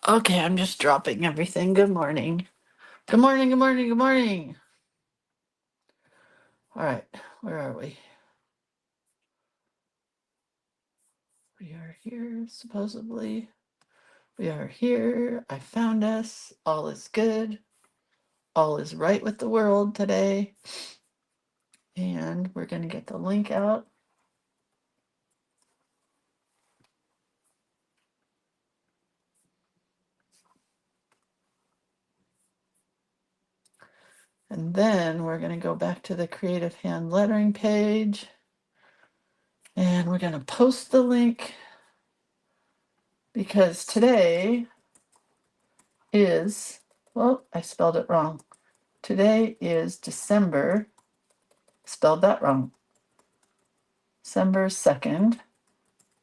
Okay, I'm just dropping everything. Good morning. Good morning, good morning, good morning. All right, where are we? We are here, supposedly. We are here. I found us. All is good. All is right with the world today. And we're going to get the link out. And then we're going to go back to the creative hand lettering page. And we're going to post the link because today is, well, I spelled it wrong. Today is December, spelled that wrong, December 2nd,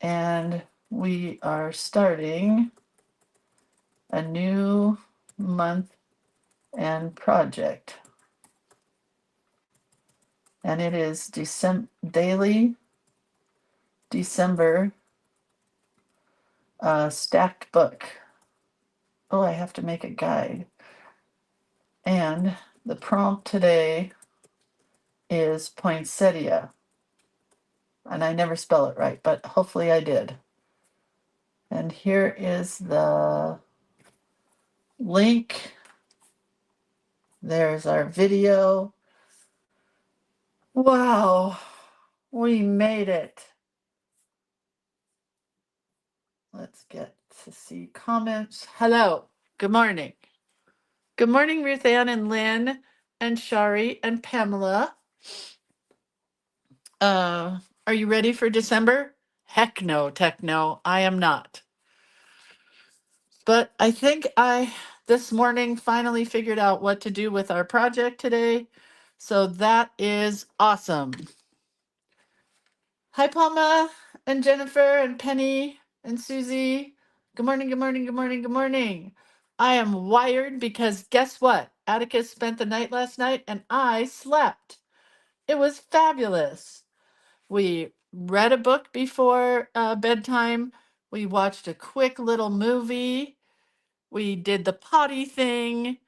and we are starting a new month and project. And it is daily December stacked book. Oh, I have to make a guide. And the prompt today is poinsettia. And I never spell it right, but hopefully I did. And here is the link. There's our video. Wow, we made it. Let's get to see comments. Hello, good morning. Good morning, Ruth Ann and Lynn and Shari and Pamela. Are you ready for December? Heck no, techno, I am not. But I think I, this morning, finally figured out what to do with our project today. So that is awesome. Hi, Palma and Jennifer and Penny and Susie. Good morning, good morning, good morning, good morning. I am wired because guess what? Atticus spent the night last night and I slept. It was fabulous. We read a book before bedtime. We watched a quick little movie. We did the potty thing.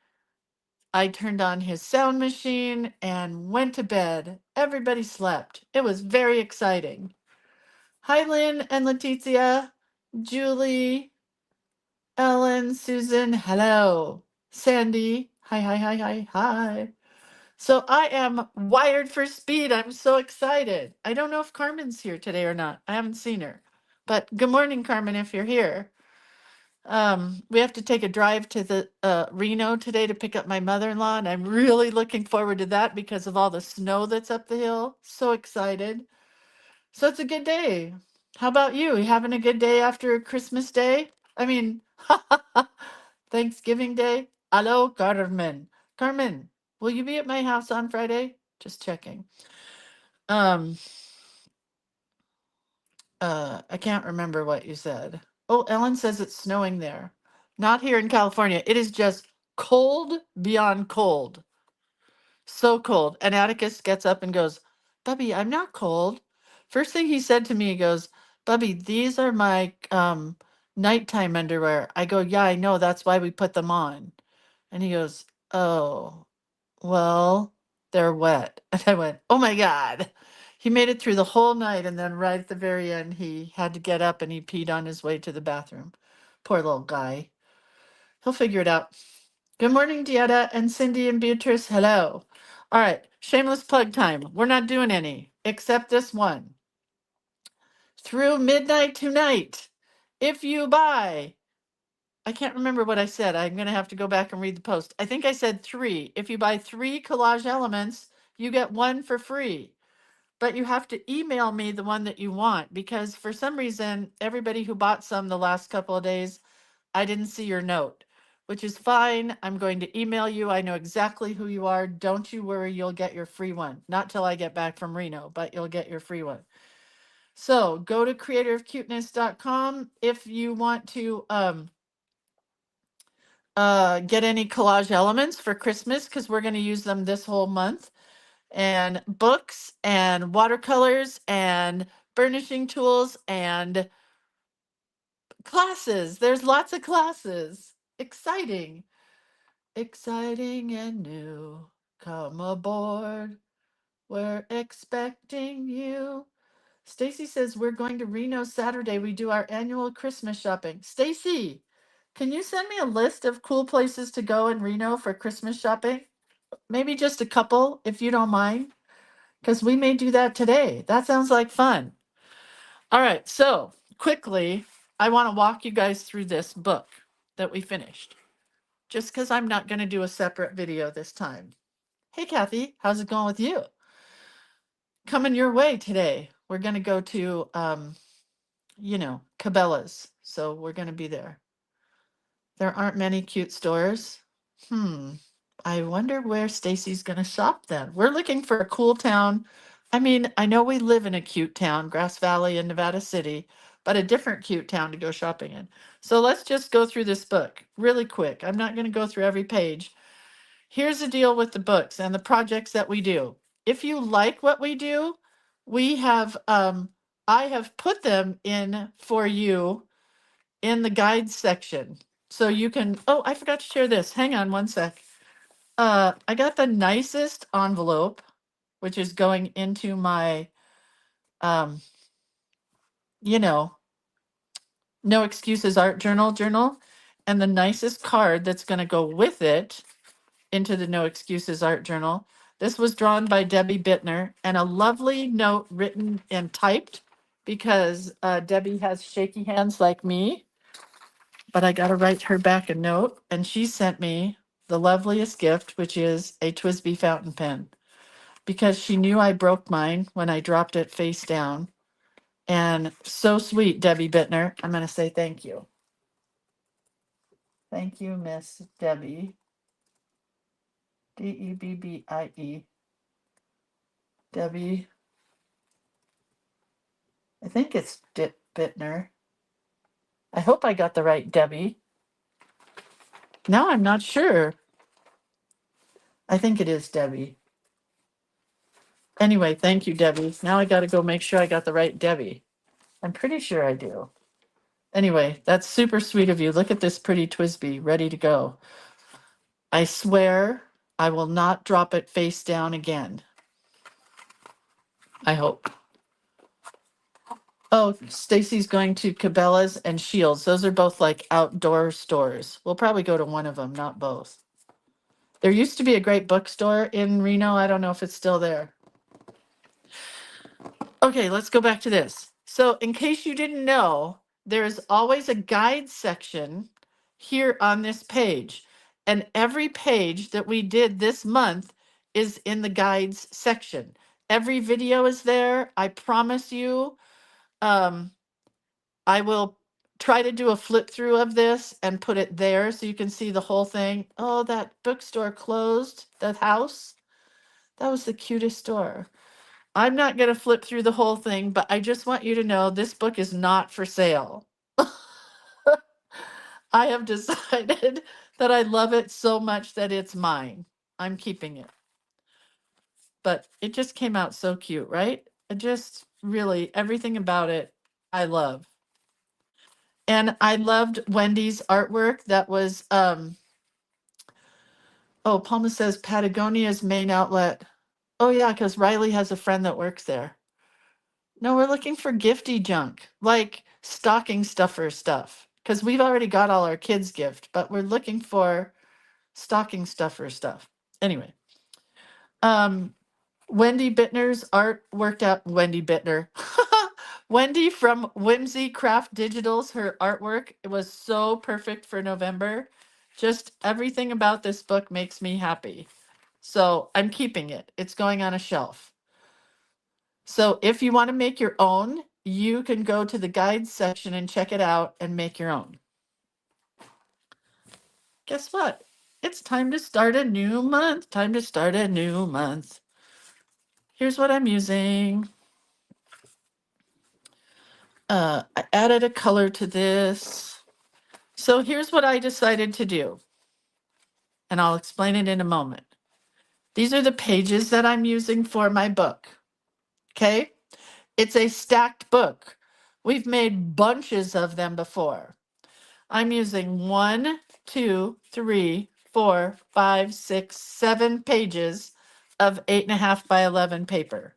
I turned on his sound machine and went to bed. Everybody slept. It was very exciting. Hi, Lynn and Leticia, Julie, Ellen, Susan, hello. Sandy, hi, hi, hi, hi, hi. So I am wired for speed. I'm so excited. I don't know if Carmen's here today or not. I haven't seen her. But good morning, Carmen, if you're here. We have to take a drive to the Reno today to pick up my mother-in-law, and I'm really looking forward to that because of all the snow that's up the hill. So excited. So it's a good day. How about you? You having a good day after Christmas Day? I mean, Thanksgiving Day? Hello, Carmen. Carmen, will you be at my house on Friday? Just checking. Um, I can't remember what you said. Oh, Ellen says it's snowing there. Not here in California. It is just cold beyond cold. So cold. And Atticus gets up and goes, Bubby, I'm not cold. First thing he said to me, he goes, Bubby, these are my nighttime underwear. I go, yeah, I know. That's why we put them on. And he goes, oh, well, they're wet. And I went, oh my God. He made it through the whole night. And then right at the very end, he had to get up and he peed on his way to the bathroom. Poor little guy. He'll figure it out. Good morning, Dieta and Cindy and Beatrice. Hello. All right, shameless plug time. We're not doing any except this one. Through midnight tonight, if you buy, I can't remember what I said. I'm going to have to go back and read the post. I think I said 3. If you buy 3 collage elements, you get 1 for free. But you have to email me the one that you want because for some reason, everybody who bought some the last couple of days, I didn't see your note, which is fine. I'm going to email you. I know exactly who you are. Don't you worry, you'll get your free one. Not till I get back from Reno, but you'll get your free one. So go to creativecuteness.com if you want to get any collage elements for Christmas, because we're going to use them this whole month. And books and watercolors and burnishing tools and Classes. There's lots of classes. Exciting. Exciting and new. Come aboard. We're expecting you. Stacy says we're going to Reno Saturday. We do our annual Christmas shopping. Stacy, can you send me a list of cool places to go in Reno for Christmas shopping? Maybe just a couple, if you don't mind, because we may do that today. That sounds like fun. All right, so quickly, I want to walk you guys through this book that we finished, just because I'm not going to do a separate video this time. Hey, Kathy, how's it going with you? Coming your way today. We're going to go to, Cabela's. So we're going to be there. There aren't many cute stores. I wonder where Stacy's going to shop then. We're looking for a cool town. I mean, I know we live in a cute town, Grass Valley in Nevada City, but a different cute town to go shopping in. So let's just go through this book really quick. I'm not going to go through every page. Here's the deal with the books and the projects that we do. If you like what we do, we have I have put them in for you in the guides section. So you can, oh, I forgot to share this. Hang on one sec. I got the nicest envelope, which is going into my, um, you know, no excuses art journal, and the nicest card that's going to go with it into the no excuses art journal. This was drawn by Debbie Bittner, and a lovely note written and typed because Debbie has shaky hands like me, but I got to write her back a note, and she sent me the loveliest gift, which is a Twisby fountain pen, because she knew I broke mine when I dropped it face down. And so sweet, Debbie Bittner. I'm going to say thank you. Thank you, Miss Debbie. Debbie. Debbie. I think it's Bittner. I hope I got the right Debbie. Now I'm not sure. I think it is Debbie. Anyway, thank you, Debbie. Now I got to go make sure I got the right Debbie. I'm pretty sure I do. Anyway, that's super sweet of you. Look at this pretty Twisby, ready to go. I swear I will not drop it face down again. I hope. Oh, Stacy's going to Cabela's and Shields. Those are both like outdoor stores. We'll probably go to one of them, not both. There used to be a great bookstore in Reno. I don't know if it's still there. Okay, let's go back to this. So in case you didn't know, there's always a guide section here on this page. And every page that we did this month is in the guides section. Every video is there. I promise you. I will try to do a flip through of this and put it there so you can see the whole thing. Oh, that bookstore closed, that house. That was the cutest store. I'm not going to flip through the whole thing, but I just want you to know this book is not for sale. I have decided that I love it so much that it's mine. I'm keeping it. But it just came out so cute, right? It just really, everything about it, I love. And I loved Wendy's artwork. That was, oh, Palma says Patagonia's main outlet. Oh, yeah, because Riley has a friend that works there. No, we're looking for gifty junk, like stocking stuffer stuff, because we've already got all our kids' gift, but we're looking for stocking stuffer stuff. Anyway, Wendy Bittner's art worked out. Wendy Bittner. Wendy from Whimsy Craft Digitals, her artwork, it was so perfect for November. Just everything about this book makes me happy. So I'm keeping it. It's going on a shelf. So if you want to make your own, you can go to the guides section and check it out and make your own. Guess what? It's time to start a new month. Time to start a new month. Here's what I'm using. I added a color to this. So here's what I decided to do. And I'll explain it in a moment. These are the pages that I'm using for my book. Okay? It's a stacked book. We've made bunches of them before. I'm using 1, 2, 3, 4, 5, 6, 7 pages of 8.5 by 11 paper.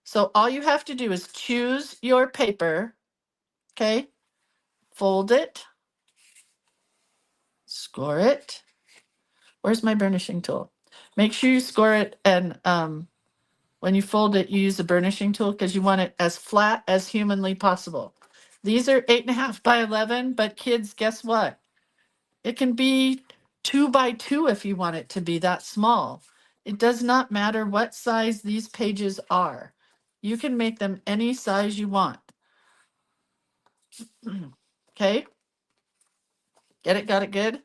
So all you have to do is choose your paper, okay? Fold it, score it. Where's my burnishing tool? Make sure you score it, and when you fold it, you use the burnishing tool because you want it as flat as humanly possible. These are 8.5 by 11, but kids, guess what? It can be 2 by 2 if you want it to be that small. It does not matter what size these pages are. You can make them any size you want. Okay? Get it? Got it good?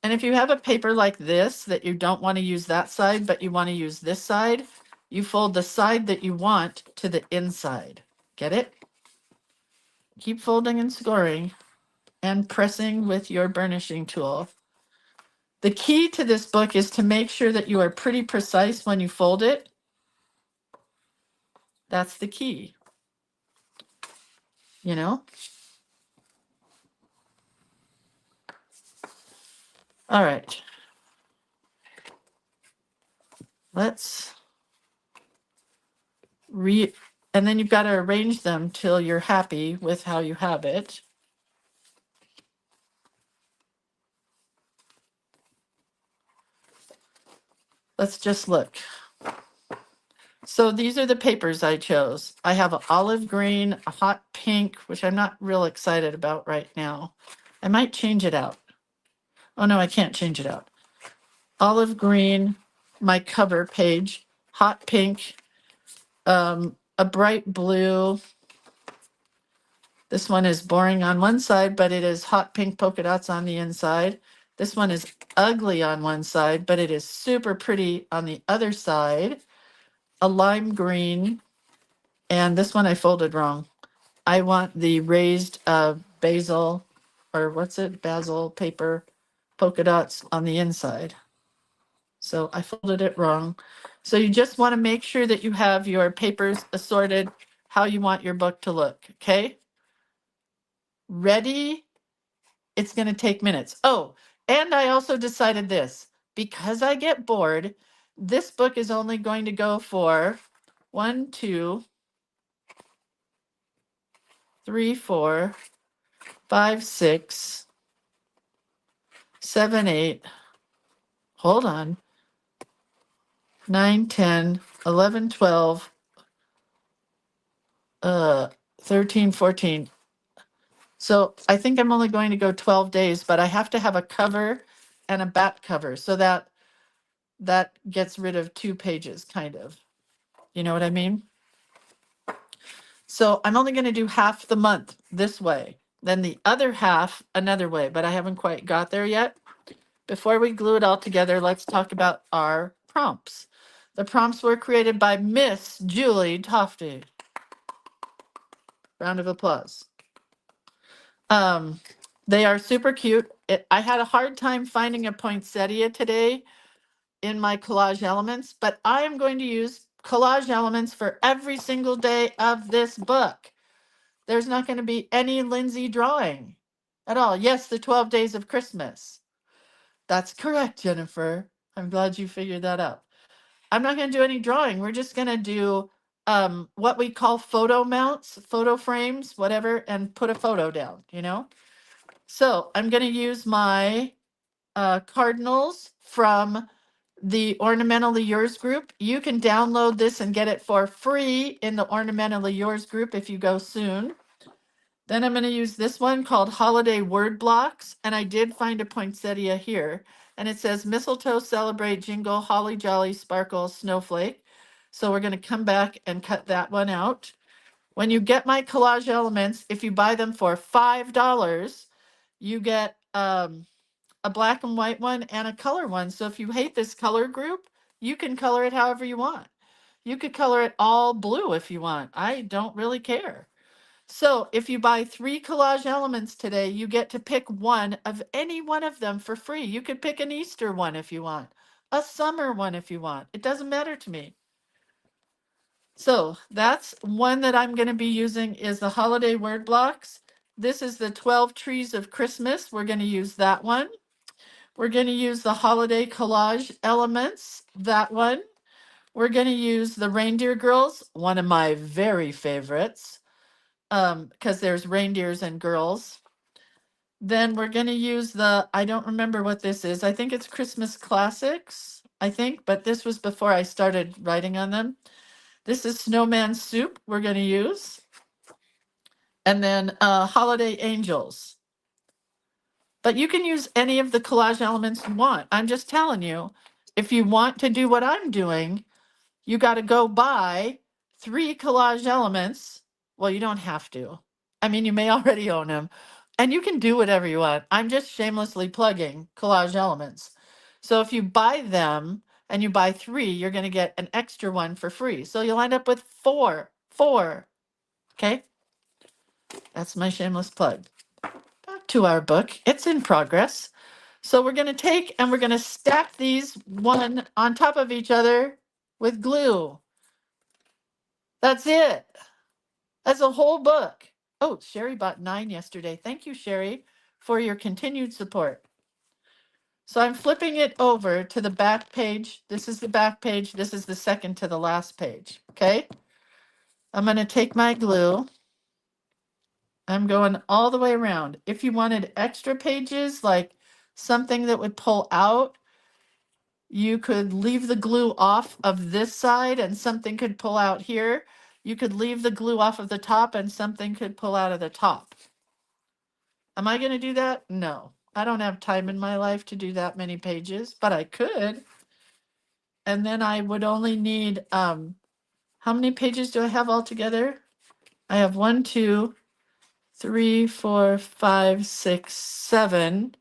And if you have a paper like this that you don't want to use that side, but you want to use this side, you fold the side that you want to the inside. Get it? Keep folding and scoring and pressing with your burnishing tool. The key to this book is to make sure that you are pretty precise when you fold it. That's the key. You know? All right. Let's and then you've got to arrange them till you're happy with how you have it. Let's just look. So these are the papers I chose. I have an olive green, a hot pink, which I'm not real excited about right now. I might change it out. Oh no, I can't change it out. Olive green, my cover page, hot pink, a bright blue. This one is boring on one side, but it is hot pink polka dots on the inside. This one is ugly on one side, but it is super pretty on the other side. A lime green, and this one I folded wrong. I want the raised basil, or what's it, basil paper polka dots on the inside. So I folded it wrong. So you just want to make sure that you have your papers assorted how you want your book to look, okay? Ready? It's going to take minutes. Oh, and I also decided this. Because I get bored, this book is only going to go for 1, 2, 3, 4, 5, 6, 7, 8. Hold on. 9, 10, 11, 12, 13, 14. So I think I'm only going to go 12 days, but I have to have a cover and a back cover. So that gets rid of 2 pages, kind of. You know what I mean? So I'm only going to do half the month this way, then the other half another way, but I haven't quite got there yet. Before we glue it all together, let's talk about our prompts. The prompts were created by Miss Julie Tofty. Round of applause. They are super cute. I had a hard time finding a poinsettia today in my collage elements, but I am going to use collage elements for every single day of this book. There's not going to be any Lindsay drawing at all. Yes, the 12 days of Christmas. That's correct, Jennifer. I'm glad you figured that out. I'm not going to do any drawing. We're just going to do what we call photo mounts, photo frames, whatever, and put a photo down, you know? So I'm going to use my cardinals from the Ornamentally Yours group. You can download this and get it for free in the Ornamentally Yours group if you go soon. Then I'm going to use this one called Holiday Word Blocks. And I did find a poinsettia here. And it says mistletoe, celebrate, jingle, holly jolly, sparkle, snowflake. So we're going to come back and cut that one out. When you get my collage elements, if you buy them for $5, you get a black and white one and a color one. So if you hate this color group, you can color it however you want. You could color it all blue if you want. I don't really care. So if you buy 3 collage elements today, you get to pick one of any one of them for free. You could pick an Easter one if you want, a summer one if you want. It doesn't matter to me. So that's one that I'm going to be using is the holiday word blocks. This is the 12 Trees of Christmas. We're going to use that one. We're going to use the holiday collage elements, that one. We're going to use the Reindeer Girls, one of my very favorites, because there's reindeers and girls. Then we're going to use the, I don't remember what this is. I think it's Christmas Classics, I think, but this was before I started writing on them. This is Snowman Soup we're going to use. And then Holiday Angels. But you can use any of the collage elements you want. I'm just telling you, if you want to do what I'm doing, you got to go buy 3 collage elements. Well, you don't have to. I mean, you may already own them. And you can do whatever you want. I'm just shamelessly plugging collage elements. So if you buy them and you buy 3, you're going to get an extra one for free. So you'll end up with 4. 4. Okay? That's my shameless plug. Back to our book. It's in progress. So we're going to take and we're going to stack these one on top of each other with glue. That's it. That's a whole book. Oh, Sherry bought 9 yesterday. Thank you, Sherry, for your continued support. So I'm flipping it over to the back page. This is the back page. This is the second to the last page. Okay. I'm going to take my glue. I'm going all the way around. If you wanted extra pages, like something that would pull out, you could leave the glue off of this side and something could pull out here. You could leave the glue off of the top and something could pull out of the top. Am I going to do that? No. I don't have time in my life to do that many pages, but I could. And then I would only need, how many pages do I have altogether? I have 1, 2, 3, 4, 5, 6, 7.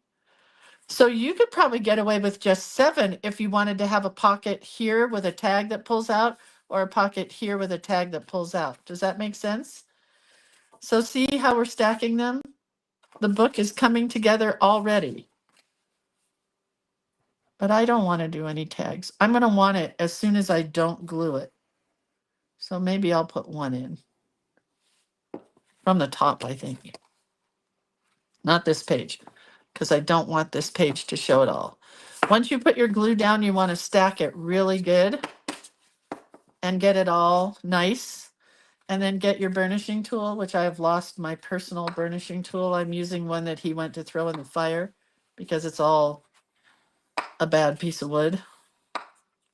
So you could probably get away with just 7 if you wanted to have a pocket here with a tag that pulls out or a pocket here with a tag that pulls out. Does that make sense? So see how we're stacking them? The book is coming together already. But I don't want to do any tags. I'm going to want it as soon as I don't glue it. So maybe I'll put 1 in. From the top, I think. Not this page, because I don't want this page to show it all. Once you put your glue down, you want to stack it really good and get it all nice. And then get your burnishing tool, which I have lost my personal burnishing tool. I'm using one that he went to throw in the fire because it's all a bad piece of wood.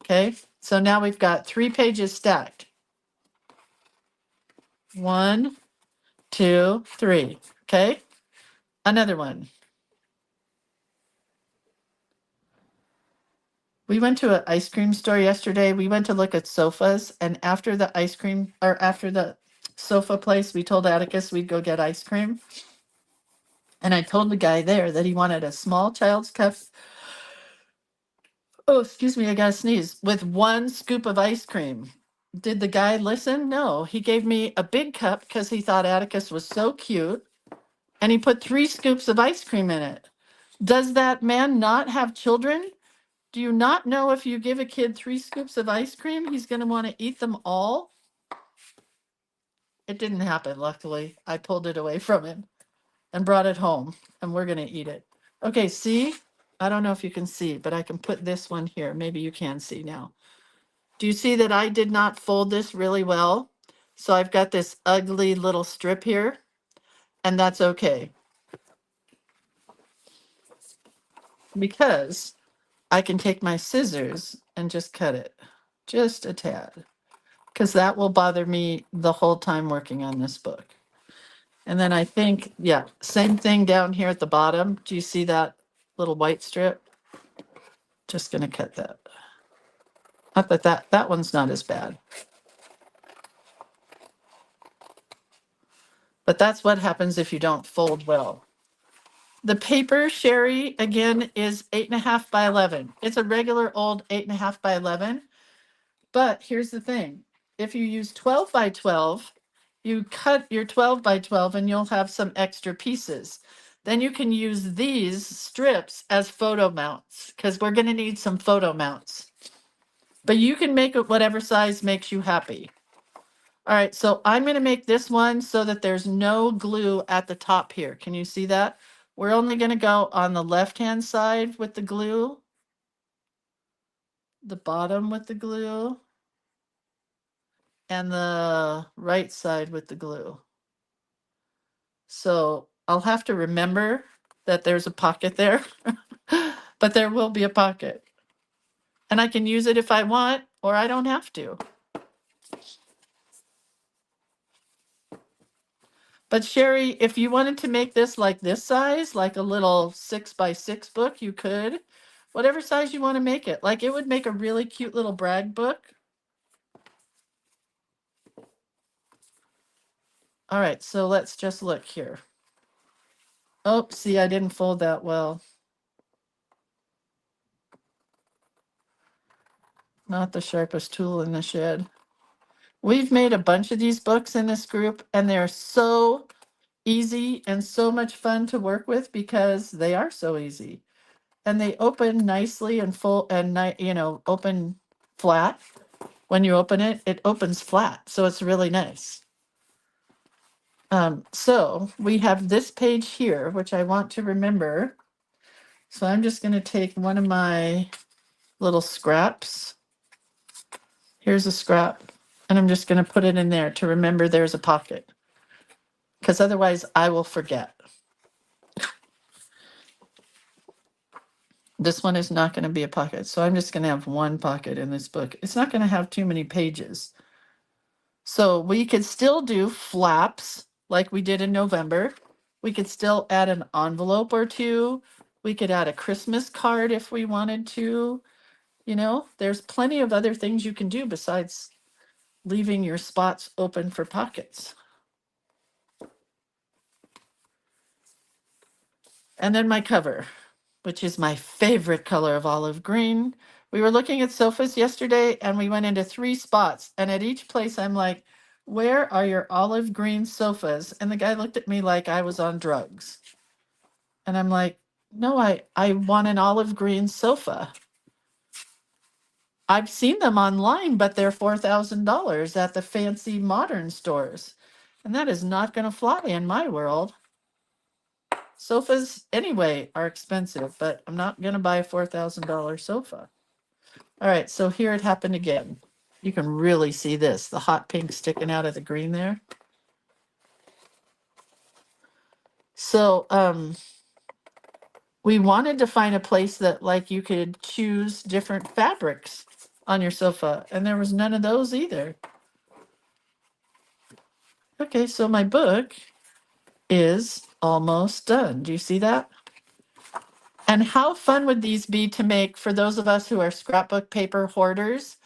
Okay, so now we've got 3 pages stacked. 1, 2, 3. Okay, another one. We went to an ice cream store yesterday. We went to look at sofas, and after the ice cream, or after the sofa place, we told Atticus we'd go get ice cream. And I told the guy there that he wanted a small child's cup. Oh, excuse me, I gotta sneeze. With 1 scoop of ice cream. Did the guy listen? No. He gave me a big cup because he thought Atticus was so cute. And he put 3 scoops of ice cream in it. Does that man not have children? Do you not know if you give a kid 3 scoops of ice cream, he's going to want to eat them all? It didn't happen, luckily. I pulled it away from him and brought it home, and we're going to eat it. Okay, see? I don't know if you can see, but I can put this one here. Maybe you can see now. Do you see that I did not fold this really well? So I've got this ugly little strip here, and that's okay. Because I can take my scissors and just cut it. Just a tad. Because that will bother me the whole time working on this book. And then I think, yeah, same thing down here at the bottom. Do you see that little white strip? Just going to cut that. Not that one's not as bad. But that's what happens if you don't fold well. The paper, Sherry, again, is 8.5 by 11. It's a regular old 8.5 by 11. But here's the thing. If you use 12 by 12, you cut your 12 by 12 and you'll have some extra pieces. Then you can use these strips as photo mounts because we're going to need some photo mounts. But you can make it whatever size makes you happy. All right, so I'm going to make this one so that there's no glue at the top here. Can you see that? We're only going to go on the left-hand side with the glue, the bottom with the glue, and the right side with the glue. So I'll have to remember that there's a pocket there, but there will be a pocket. And I can use it if I want, or I don't have to. But Sherry, if you wanted to make this like this size, like a little 6x6 book, you could. Whatever size you want to make it. Like it would make a really cute little brag book. All right, so let's just look here. Oh, see, I didn't fold that well. Not the sharpest tool in the shed. We've made a bunch of these books in this group, and they're so easy and so much fun to work with because they are so easy. And they open nicely and full and open flat. When you open it, it opens flat. So it's really nice. So we have this page here, which I want to remember. So I'm just going to take one of my little scraps. Here's a scrap. And I'm just going to put it in there to remember there's a pocket. Because otherwise I will forget. This one is not going to be a pocket. So I'm just going to have one pocket in this book. It's not going to have too many pages. So we could still do flaps like we did in November. We could still add an envelope or two. We could add a Christmas card if we wanted to. You know, there's plenty of other things you can do besides leaving your spots open for pockets. And then my cover, which is my favorite color of olive green. We were looking at sofas yesterday and we went into 3 spots. And at each place, I'm like, where are your olive green sofas? And the guy looked at me like I was on drugs. And I'm like, no, I want an olive green sofa. I've seen them online, but they're $4,000 at the fancy modern stores. And that is not going to fly in my world. Sofas, anyway, are expensive, but I'm not going to buy a $4,000 sofa. All right, so here it happened again. You can really see this, the hot pink sticking out of the green there. So we wanted to find a place that like you could choose different fabrics on your sofa, and there was none of those either. Okay, so my book is almost done. Do you see that? And how fun would these be to make for those of us who are scrapbook paper hoarders?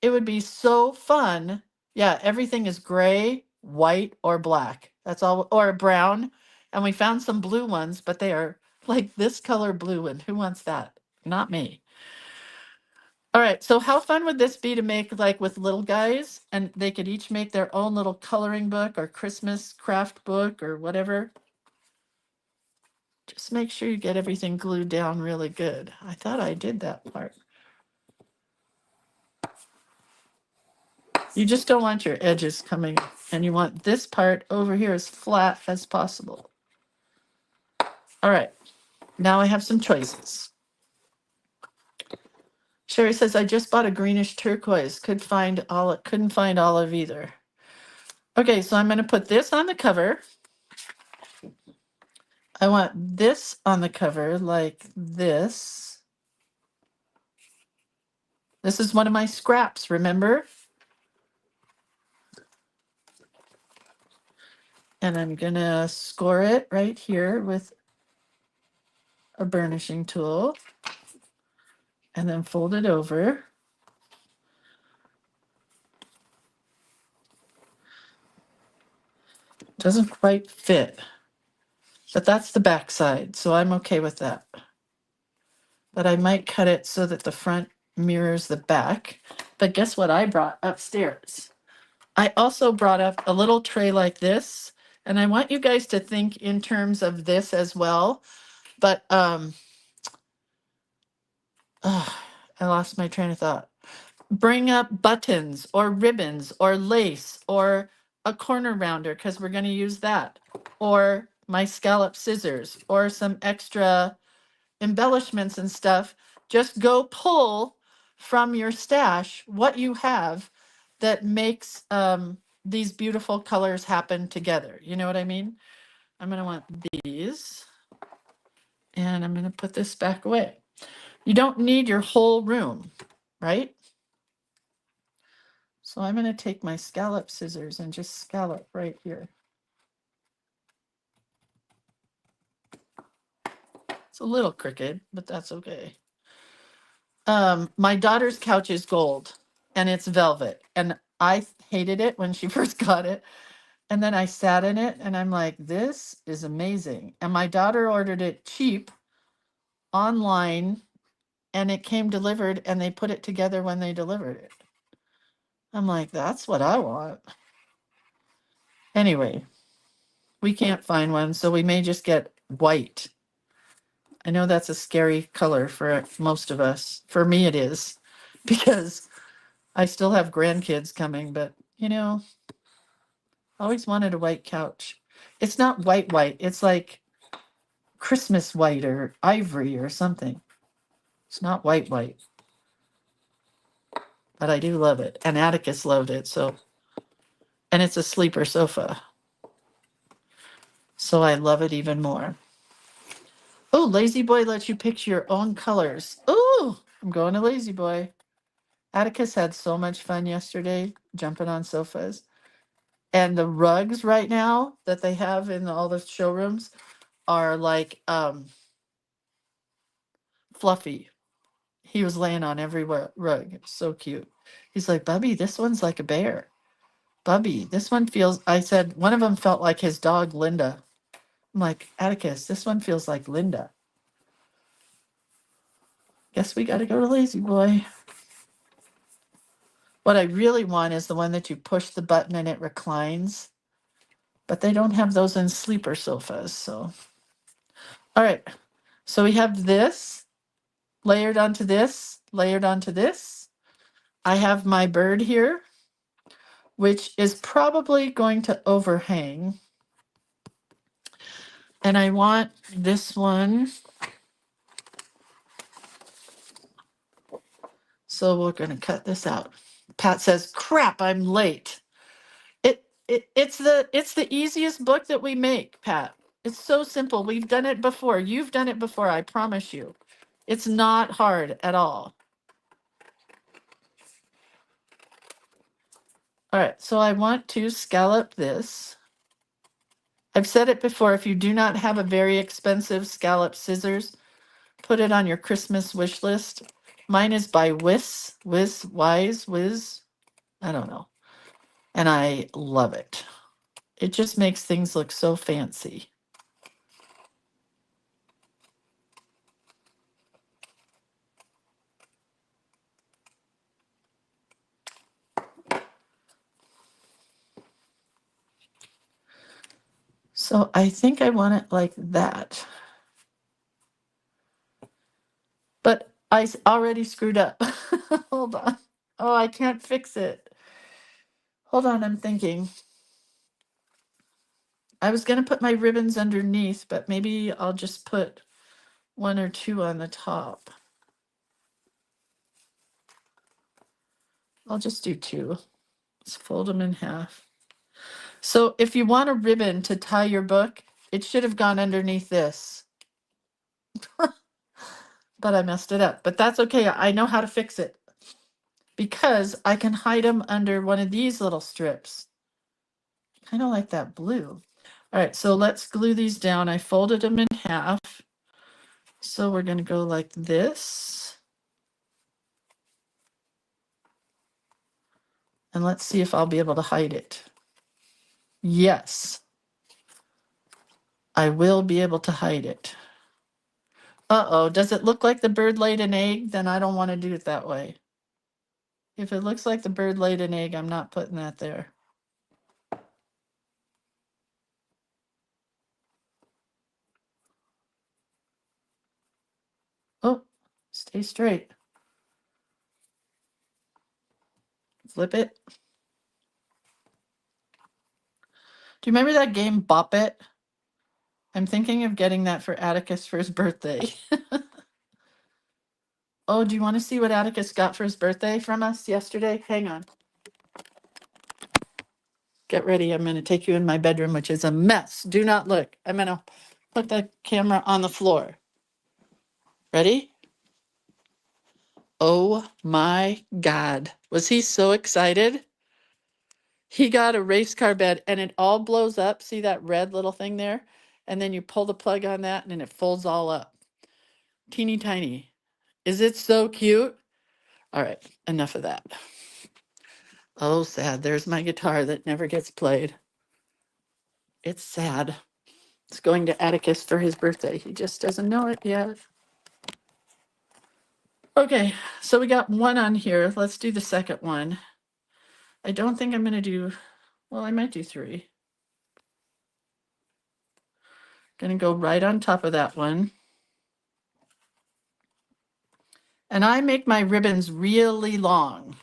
It would be so fun. Yeah, everything is gray, white, or black. That's all, or brown. And we found some blue ones, but they are like this color blue. And who wants that? Not me. All right, so how fun would this be to make like with little guys? And they could each make their own little coloring book or Christmas craft book or whatever. Just make sure you get everything glued down really good. I thought I did that part. You just don't want your edges coming, and you want this part over here as flat as possible. All right, now I have some choices. Sherry says, I just bought a greenish turquoise. Couldn't find olive either. Okay, so I'm going to put this on the cover. I want this on the cover like this. This is one of my scraps, remember? And I'm going to score it right here with a burnishing tool. And then fold it over. Doesn't quite fit, but that's the back side, so I'm okay with that. But I might cut it so that the front mirrors the back. But guess what I brought upstairs? I also brought up a little tray like this, and I want you guys to think in terms of this as well. But I lost my train of thought. bring up buttons or ribbons or lace or a corner rounder because we're going to use that, or my scallop scissors or some extra embellishments and stuff. Just go pull from your stash what you have that makes these beautiful colors happen together. You know what I mean? I'm going to want these, and I'm going to put this back away. You don't need your whole room, right? So I'm going to take my scallop scissors and just scallop right here. It's a little crooked, but that's okay. My daughter's couch is gold and it's velvet, and I hated it when she first got it. And then I sat in it and I'm like, this is amazing. And my daughter ordered it cheap online, and it came delivered, and they put it together when they delivered it. I'm like, that's what I want. Anyway, we can't find one, so we may just get white. I know that's a scary color for most of us. For me, it is, because I still have grandkids coming, but I always wanted a white couch. It's not white, white. It's like Christmas white or ivory or something. It's not white, white. But I do love it. And Atticus loved it. And it's a sleeper sofa. So I love it even more. Oh, Lazy Boy lets you pick your own colors. Oh, I'm going to Lazy Boy. Atticus had so much fun yesterday jumping on sofas. And the rugs right now that they have in all the showrooms are like fluffy. He was laying on every rug. It's so cute. He's like, Bubby, this one's like a bear. Bubby, this one feels, I said, one of them felt like his dog, Linda. I'm like, Atticus, this one feels like Linda. Guess we got to go to Lazy Boy. What I really want is the one that you push the button and it reclines. But they don't have those in sleeper sofas. So, all right. So we have this layered onto this, layered onto this. I have my bird here, which is probably going to overhang. And I want this one. So we're going to cut this out. Pat says, crap, I'm late. It's the easiest book that we make, Pat. It's so simple. We've done it before. You've done it before, I promise you. It's not hard at all. All right, so I want to scallop this. I've said it before, if you do not have a very expensive scallop scissors, put it on your Christmas wish list. Mine is by Wiz, I don't know. And I love it. It just makes things look so fancy. So I think I want it like that. But I already screwed up. Hold on. Oh, I can't fix it. Hold on, I'm thinking. I was going to put my ribbons underneath, but maybe I'll just put one or two on the top. I'll just do two. Let's fold them in half. So if you want a ribbon to tie your book, it should have gone underneath this. But I messed it up. But that's okay. I know how to fix it, because I can hide them under one of these little strips. Kind of like that blue. All right, so let's glue these down. I folded them in half. So we're going to go like this. And let's see if I'll be able to hide it. Yes, I will be able to hide it. Uh-oh, does it look like the bird laid an egg? Then I don't want to do it that way. If it looks like the bird laid an egg, I'm not putting that there. Oh, stay straight. flip it. Do you remember that game Bop It? I'm thinking of getting that for Atticus for his birthday. Oh, do you want to see what Atticus got for his birthday from us yesterday? Hang on. Get ready. I'm going to take you in my bedroom, which is a mess. Do not look. I'm going to put the camera on the floor. Ready? Oh my God. Was he so excited? He got a race car bed and it all blows up. See that red little thing there? And then you pull the plug on that and it folds all up. Teeny tiny. Is it so cute? All right, enough of that. Oh, sad. There's my guitar that never gets played. It's sad. It's going to Atticus for his birthday. He just doesn't know it yet. Okay, so we got one on here. Let's do the second one. I don't think I'm going to do, well, I might do 3. Going to go right on top of that one. And I make my ribbons really long.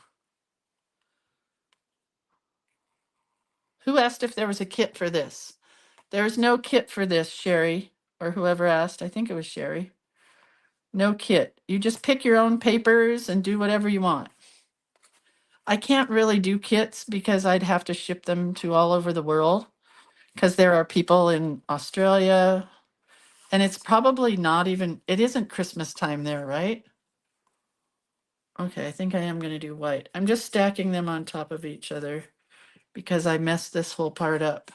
Who asked if there was a kit for this? There's no kit for this, Sherry, or whoever asked. I think it was Sherry. No kit. You just pick your own papers and do whatever you want. I can't really do kits because I'd have to ship them to all over the world because there are people in Australia and it's probably not even, it isn't Christmas time there, right? Okay, I think I am going to do white. I'm just stacking them on top of each other because I messed this whole part up.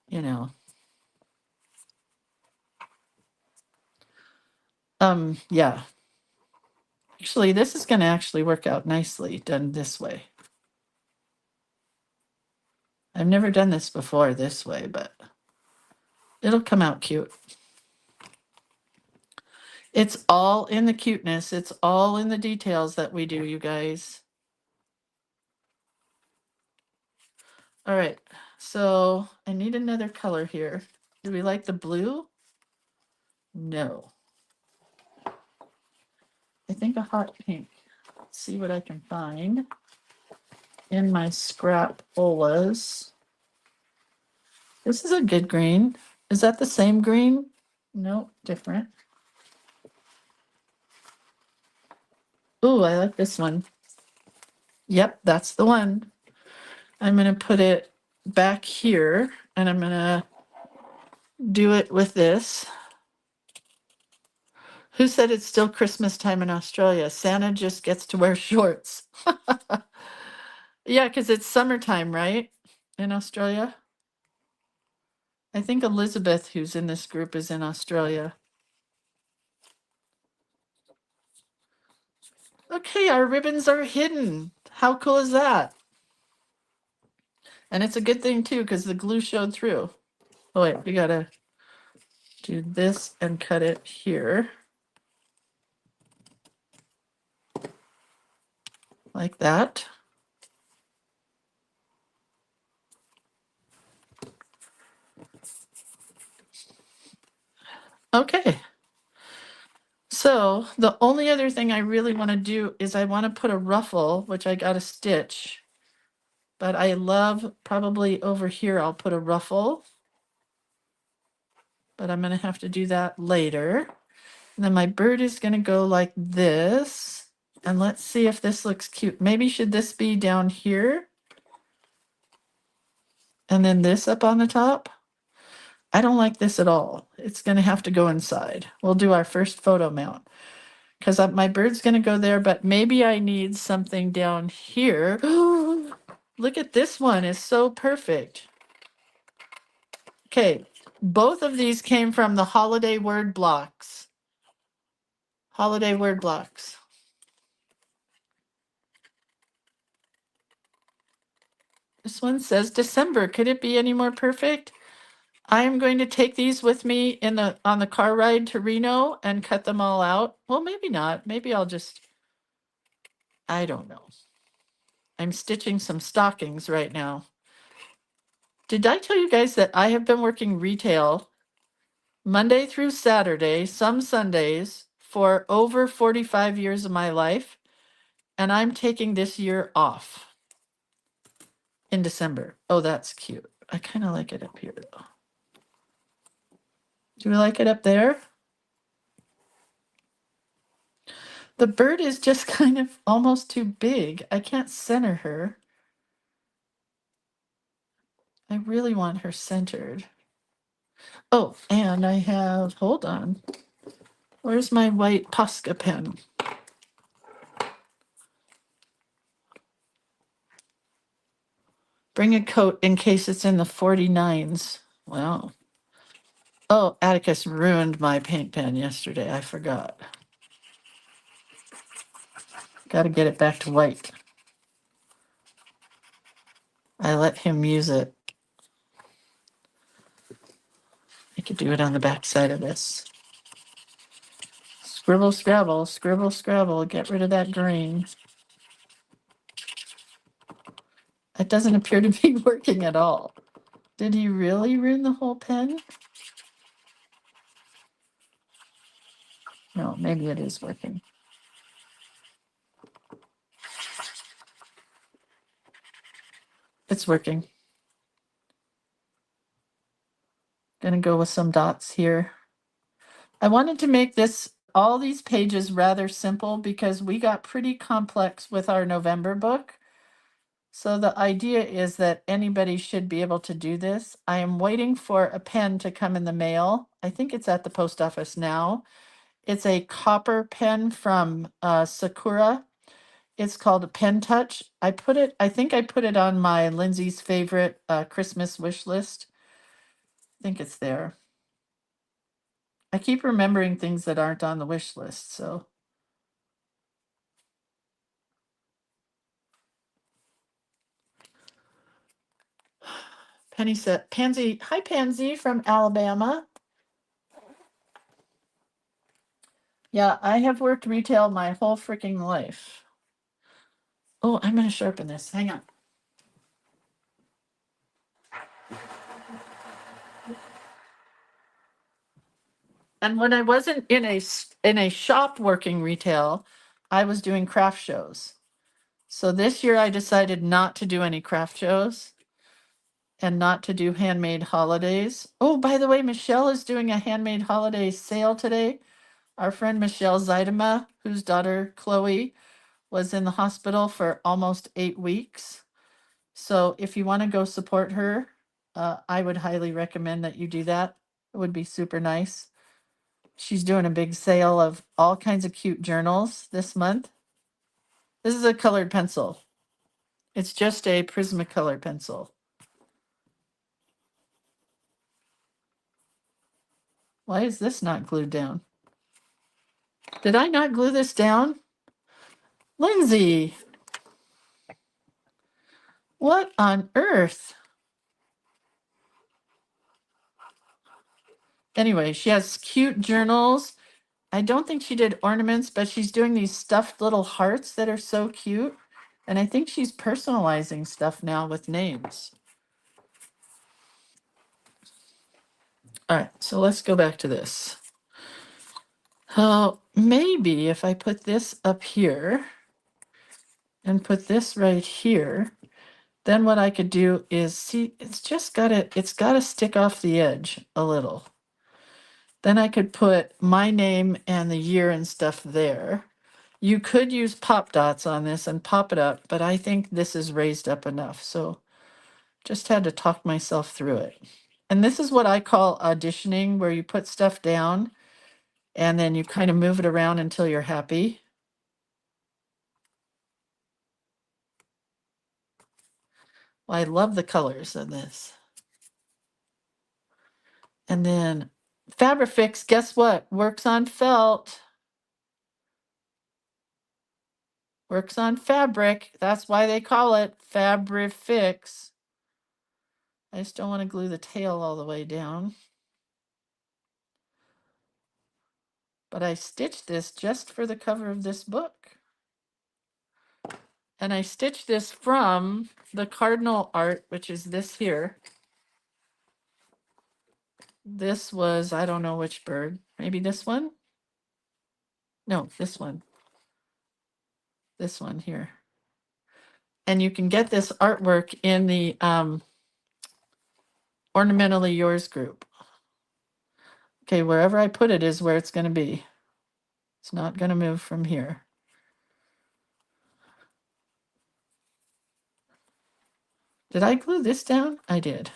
You know. Yeah. Actually, this is going to actually work out nicely done this way. I've never done this before this way, but it'll come out cute. It's all in the cuteness. It's all in the details that we do, you guys. All right, so I need another color here. Do we like the blue? No. I think a hot pink. Let's see what I can find in my scrap olas. This is a good green. Is that the same green? No, different. Ooh, I like this one. Yep, that's the one. I'm going to put it back here and I'm going to do it with this. Who said it's still Christmas time in Australia? Santa just gets to wear shorts. Yeah, because it's summertime, right? In Australia. I think Elizabeth, who's in this group, is in Australia. Okay, our ribbons are hidden. How cool is that? And it's a good thing too, because the glue showed through. Oh wait, we gotta do this and cut it here. Like that. Okay. So the only other thing I really want to do is I want to put a ruffle, which I got to stitch. But I love, probably over here, I'll put a ruffle. But I'm going to have to do that later. And then my bird is going to go like this. And let's see if this looks cute. Maybe should this be down here? And then this up on the top? I don't like this at all. It's going to have to go inside. We'll do our first photo mount. Because my bird's going to go there, but maybe I need something down here. Look at this one. It's so perfect. Okay, both of these came from the holiday word blocks. Holiday word blocks. This one says December. Could it be any more perfect? I am going to take these with me in on the car ride to Reno and cut them all out. Well, maybe not. Maybe I'll just, I don't know. I'm stitching some stockings right now. Did I tell you guys that I have been working retail Monday through Saturday, some Sundays, for over 45 years of my life, and I'm taking this year off in December. Oh, that's cute. I kind of like it up here, though. Do you like it up there? The bird is just kind of almost too big. I can't center her. I really want her centered. Oh, and I have, hold on. Where's my white Posca pen? Bring a coat in case it's in the 49s. Wow. Oh, Atticus ruined my paint pen yesterday. I forgot. Got to get it back to white. I let him use it. I could do it on the back side of this. Scribble, scrabble, scribble, scrabble. Get rid of that green. It doesn't appear to be working at all. Did he really ruin the whole pen? No, maybe it is working. It's working. Gonna go with some dots here. I wanted to make all these pages rather simple because we got pretty complex with our November book. So the idea is that anybody should be able to do this. I am waiting for a pen to come in the mail. I think it's at the post office now. It's a copper pen from Sakura. It's called a Pen Touch. I think I put it on my Lindsay's favorite Christmas wish list. I think it's there. I keep remembering things that aren't on the wish list, so. Penny said, Pansy, hi Pansy from Alabama. Yeah, I have worked retail my whole freaking life. Oh, I'm going to sharpen this. Hang on. And when I wasn't in a shop working retail, I was doing craft shows. So this year I decided not to do any craft shows and not to do handmade holidays. Oh, by the way, Michelle is doing a handmade holiday sale today. Our friend Michelle Zeidema, whose daughter Chloe was in the hospital for almost 8 weeks. So if you want to go support her, I would highly recommend that you do that. It would be super nice. She's doing a big sale of all kinds of cute journals this month. This is a colored pencil. It's just a Prismacolor pencil. Why is this not glued down? Did I not glue this down? Lindsay, what on earth? Anyway, she has cute journals. I don't think she did ornaments, but she's doing these stuffed little hearts that are so cute. And I think she's personalizing stuff now with names. All right, so let's go back to this. Maybe if I put this up here and put this right here, then what I could do is see, it's gotta stick off the edge a little. Then I could put my name and the year and stuff there. You could use pop dots on this and pop it up, but I think this is raised up enough. So just had to talk myself through it. And this is what I call auditioning, where you put stuff down and then you kind of move it around until you're happy. Well, I love the colors of this. And then Fabrifix, guess what? Works on felt. Works on fabric. That's why they call it Fabrifix. I just don't want to glue the tail all the way down. But I stitched this just for the cover of this book. And I stitched this from the cardinal art, which is this here. This was, I don't know which bird, maybe this one. No, this one. This one here. And you can get this artwork in the Ornamentally Yours group. Okay, wherever I put it is where it's going to be. It's not going to move from here. Did I glue this down? I did.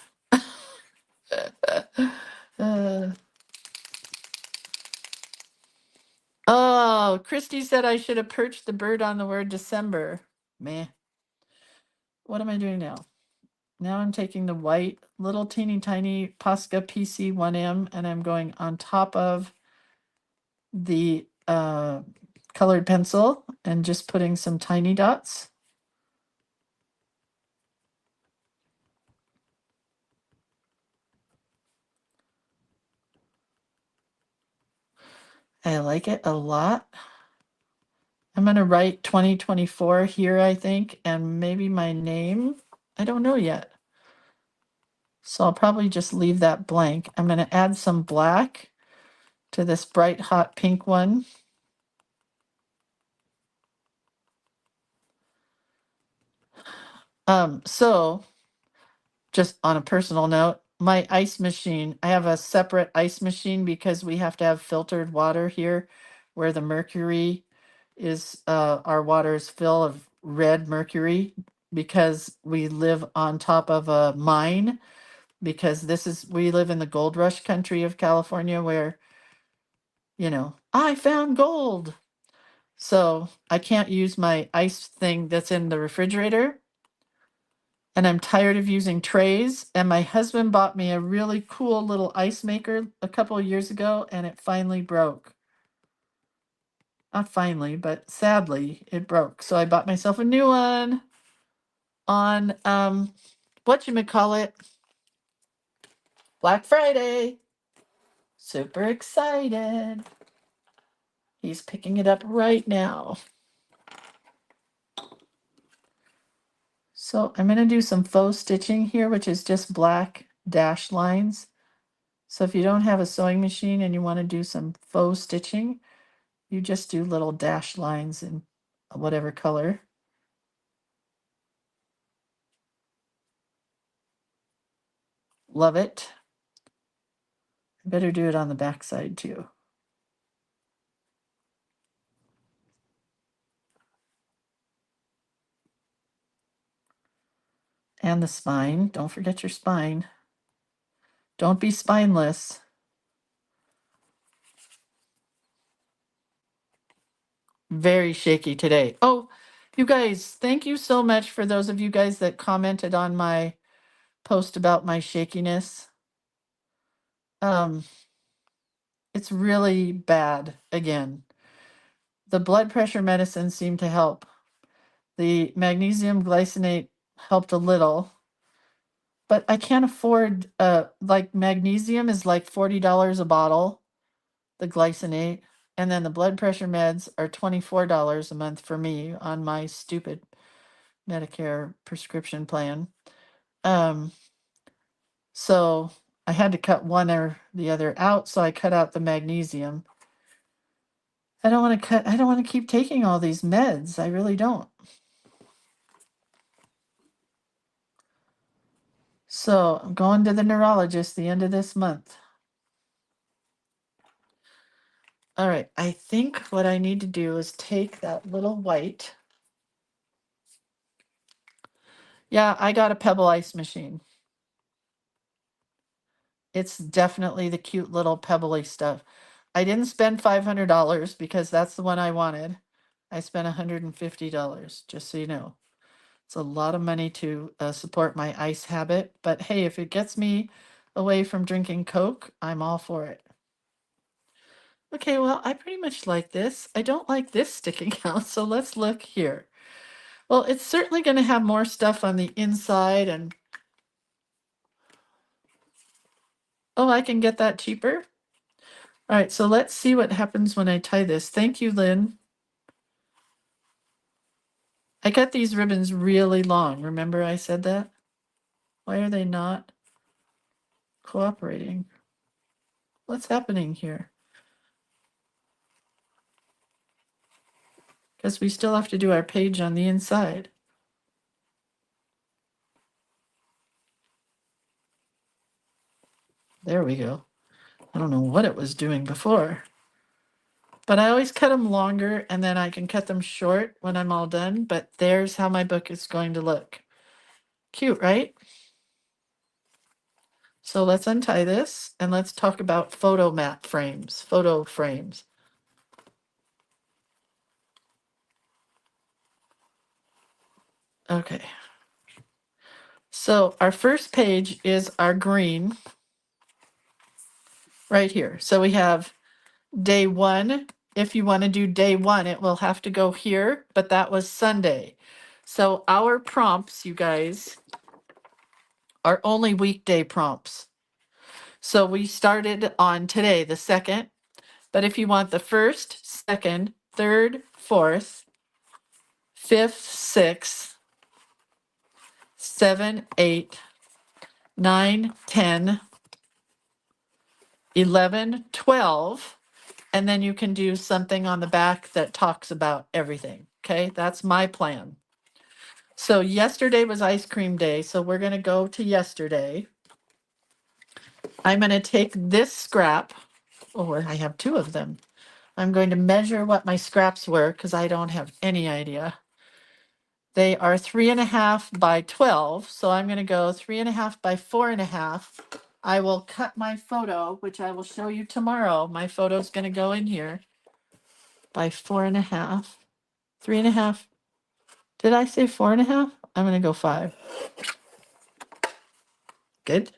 Oh, Christy said I should have perched the bird on the word December. Meh. What am I doing now? Now I'm taking the white, little teeny tiny Posca PC1M, and I'm going on top of the colored pencil and just putting some tiny dots. I like it a lot. I'm going to write 2024 here, I think, and maybe my name. I don't know yet. So I'll probably just leave that blank. I'm going to add some black to this bright hot pink one. So just on a personal note, my ice machine, I have a separate ice machine because we have to have filtered water here where the mercury is, our water is full of red mercury because we live on top of a mine, because we live in the gold rush country of California where, I found gold. So I can't use my ice thing that's in the refrigerator. And I'm tired of using trays. And my husband bought me a really cool little ice maker a couple of years ago, and it finally broke. Not finally, but sadly, it broke. So I bought myself a new one on whatchamacallit, Black Friday. Super excited. He's picking it up right now. So I'm going to do some faux stitching here, which is just black dash lines. So if you don't have a sewing machine and you want to do some faux stitching, you just do little dash lines in whatever color. Love it. I better do it on the back side too. And the spine. Don't forget your spine. Don't be spineless. Very shaky today. Oh, you guys, thank you so much for those of you guys that commented on my post about my shakiness. It's really bad again. The blood pressure medicine seemed to help. The magnesium glycinate helped a little, but I can't afford, like magnesium is like $40 a bottle, the glycinate, and then the blood pressure meds are $24 a month for me on my stupid Medicare prescription plan. So I had to cut one or the other out, so I cut out the magnesium. I don't want to keep taking all these meds. I really don't. So I'm going to the neurologist the end of this month. All right, I think what I need to do is take that little white. Yeah, I got a Pebble ice machine. It's definitely the cute little pebbly stuff. I didn't spend $500 because that's the one I wanted. I spent $150, just so you know. It's a lot of money to support my ice habit, but hey, if it gets me away from drinking Coke, I'm all for it. Okay, well, I pretty much like this. I don't like this sticking out, so let's look here. Well, it's certainly going to have more stuff on the inside, and oh, I can get that cheaper. All right, so let's see what happens when I tie this. Thank you, Lynn. I cut these ribbons really long. Remember I said that? Why are they not cooperating? What's happening here? because we still have to do our page on the inside. There we go. I don't know what it was doing before. But I always cut them longer and then I can cut them short when I'm all done. But there's how my book is going to look. Cute, right? So let's untie this and let's talk about photo frames. Okay. So our first page is our green right here. So we have day 1. If you want to do day 1, it will have to go here, but that was Sunday. So our prompts, you guys, are only weekday prompts. So we started on today, the 2nd, but if you want the 1st, 2nd, 3rd, 4th, 5th, 6th, 7, 8, 9, 10, 11, 12, and then you can do something on the back that talks about everything. Okay, that's my plan. So yesterday was ice cream day, so we're going to go to yesterday. I'm going to take this scrap. Oh, I have 2 of them. I'm going to measure what my scraps were because I don't have any idea. They are 3.5 by 12. So I'm going to go 3.5 by 4.5. I will cut my photo, which I will show you tomorrow. My photo is going to go in here by 4.5. 3.5. Did I say 4.5? I'm going to go 5. Good.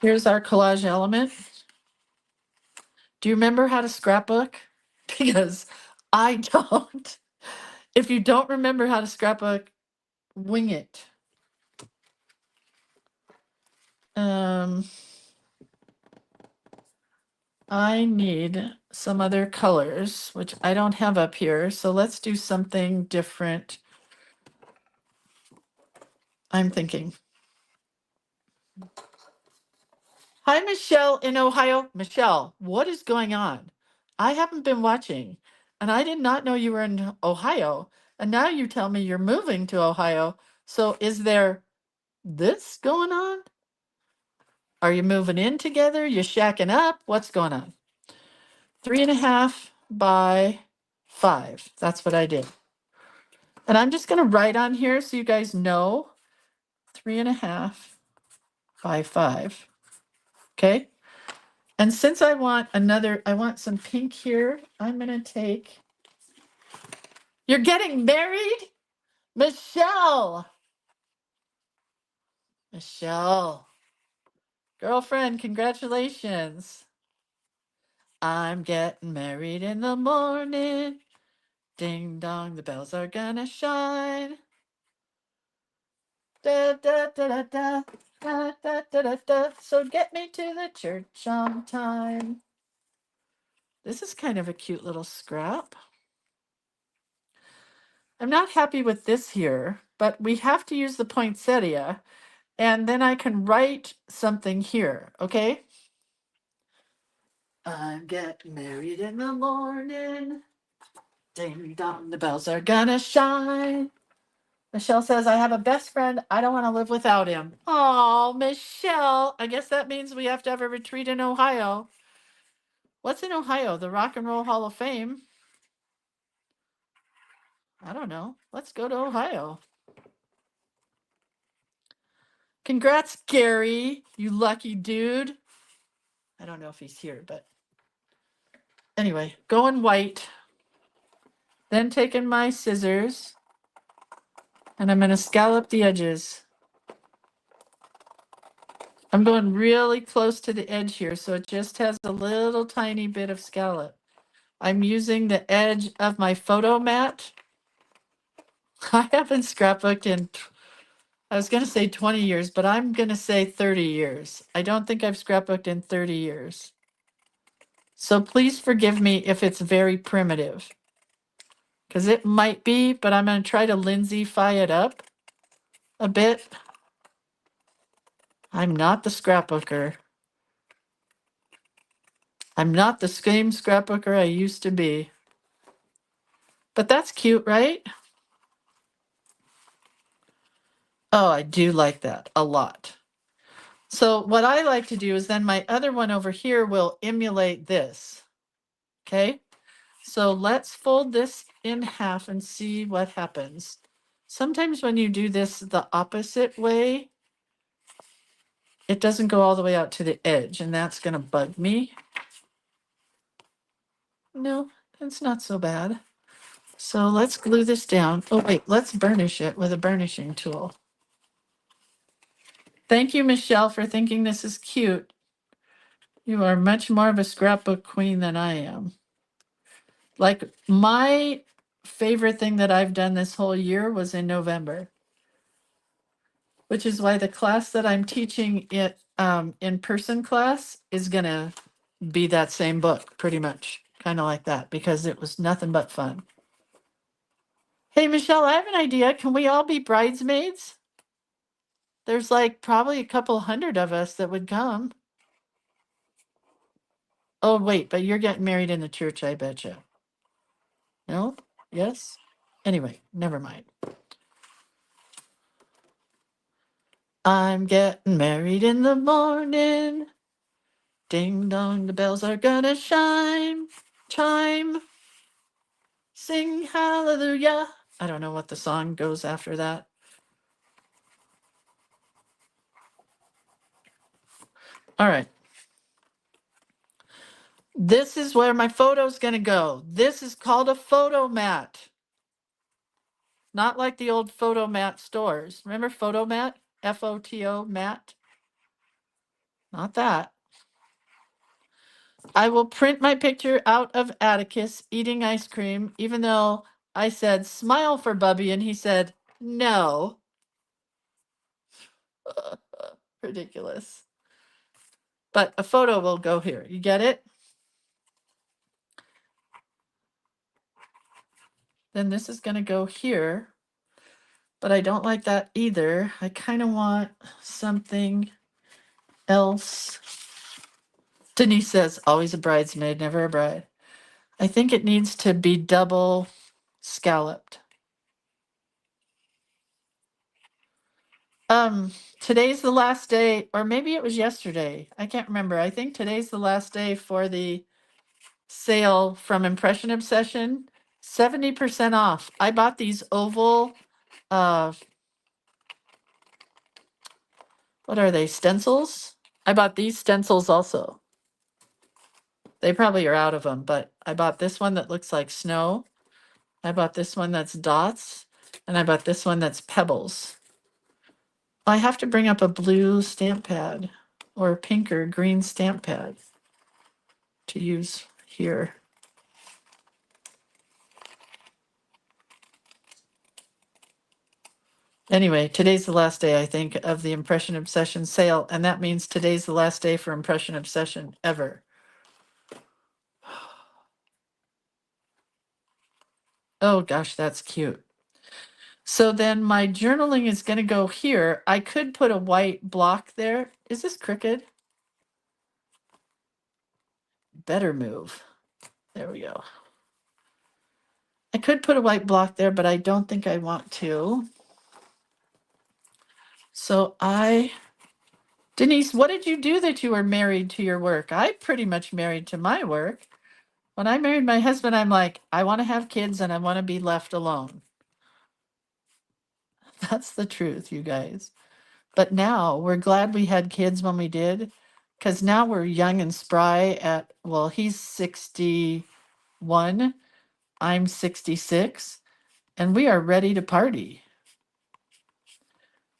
Here's our collage element. Do you remember how to scrapbook? Because I don't. If you don't remember how to scrapbook, wing it. I need some other colors, which I don't have up here. So let's do something different. I'm thinking. Hi, Michelle in Ohio. Michelle, what is going on? I haven't been watching, and I did not know you were in Ohio. And now you tell me you're moving to Ohio. So is there this going on? Are you moving in together? You shacking up? What's going on? 3.5 by 5. That's what I did. And I'm just going to write on here so you guys know 3.5 by 5. Okay. And since I want some pink here, I'm going to take. You're getting married? Michelle. Michelle. Girlfriend, congratulations. I'm getting married in the morning. Ding dong, the bells are gonna shine. Da da da da da da da da da da. So get me to the church on time. This is kind of a cute little scrap. I'm not happy with this here, but we have to use the poinsettia, and then I can write something here, okay? I'm getting married in the morning. Ding dong, the bells are gonna shine. Michelle says, I have a best friend. I don't want to live without him. Oh, Michelle. I guess that means we have to have a retreat in Ohio. What's in Ohio? The Rock and Roll Hall of Fame? I don't know. Let's go to Ohio. Congrats, Gary, you lucky dude. I don't know if he's here, but anyway, going white. Then taking my scissors and I'm going to scallop the edges. I'm going really close to the edge here, so it just has a little tiny bit of scallop. I'm using the edge of my photo mat. I haven't scrapbooked in, I was going to say 20 years, but I'm going to say 30 years. I don't think I've scrapbooked in 30 years. So please forgive me if it's very primitive. Because it might be, but I'm going to try to Lindsay-fy it up a bit. I'm not the scrapbooker. I'm not the same scrapbooker I used to be. But that's cute, right? Oh, I do like that a lot. So what I like to do is then my other one over here will emulate this. Okay. So let's fold this in half and see what happens. Sometimes when you do this the opposite way, it doesn't go all the way out to the edge, and that's going to bug me. No, it's not so bad. So let's glue this down. Oh, wait, let's burnish it with a burnishing tool. Thank you, Michelle, for thinking this is cute. You are much more of a scrapbook queen than I am. Like, my favorite thing that I've done this whole year was in November, which is why the class that I'm teaching it in-person class is going to be that same book, pretty much, kind of like that, because it was nothing but fun. Hey, Michelle, I have an idea. Can we all be bridesmaids? There's like probably a couple hundred of us that would come. Oh, wait, but you're getting married in the church, I bet you. No? Yes? Anyway, never mind. I'm getting married in the morning. Ding dong, the bells are gonna chime. Sing hallelujah. I don't know what the song goes after that. All right. This is where my photo's gonna go. This is called a photo mat. Not like the old photo mat stores. Remember photo mat? F-O-T-O mat? Not that. I will print my picture out of Atticus eating ice cream, even though I said smile for Bubby and he said no. Ridiculous. But a photo will go here. You get it? Then this is going to go here. But I don't like that either. I kind of want something else. Denise says, always a bridesmaid, never a bride. I think it needs to be double scalloped. Today's the last day, or maybe it was yesterday. I can't remember. I think today's the last day for the sale from Impression Obsession. 70% off. I bought these oval, what are they, stencils? I bought these stencils also. They probably are out of them, but I bought this one that looks like snow. I bought this one that's dots, and I bought this one that's pebbles. I have to bring up a blue stamp pad or a pink or green stamp pad to use here. Anyway, today's the last day, I think, of the Impression Obsession sale, and that means today's the last day for Impression Obsession ever. Oh gosh, that's cute. So then my journaling is going to go here. I could put a white block there. Is this crooked? Better move. There we go. I could put a white block there, but I don't think I want to. So Denise, what did you do that you were married to your work? I'm pretty much married to my work. When I married my husband, I'm like, I want to have kids and I want to be left alone. That's the truth, you guys. But now we're glad we had kids when we did, because now we're young and spry at, well, he's 61, I'm 66, and we are ready to party.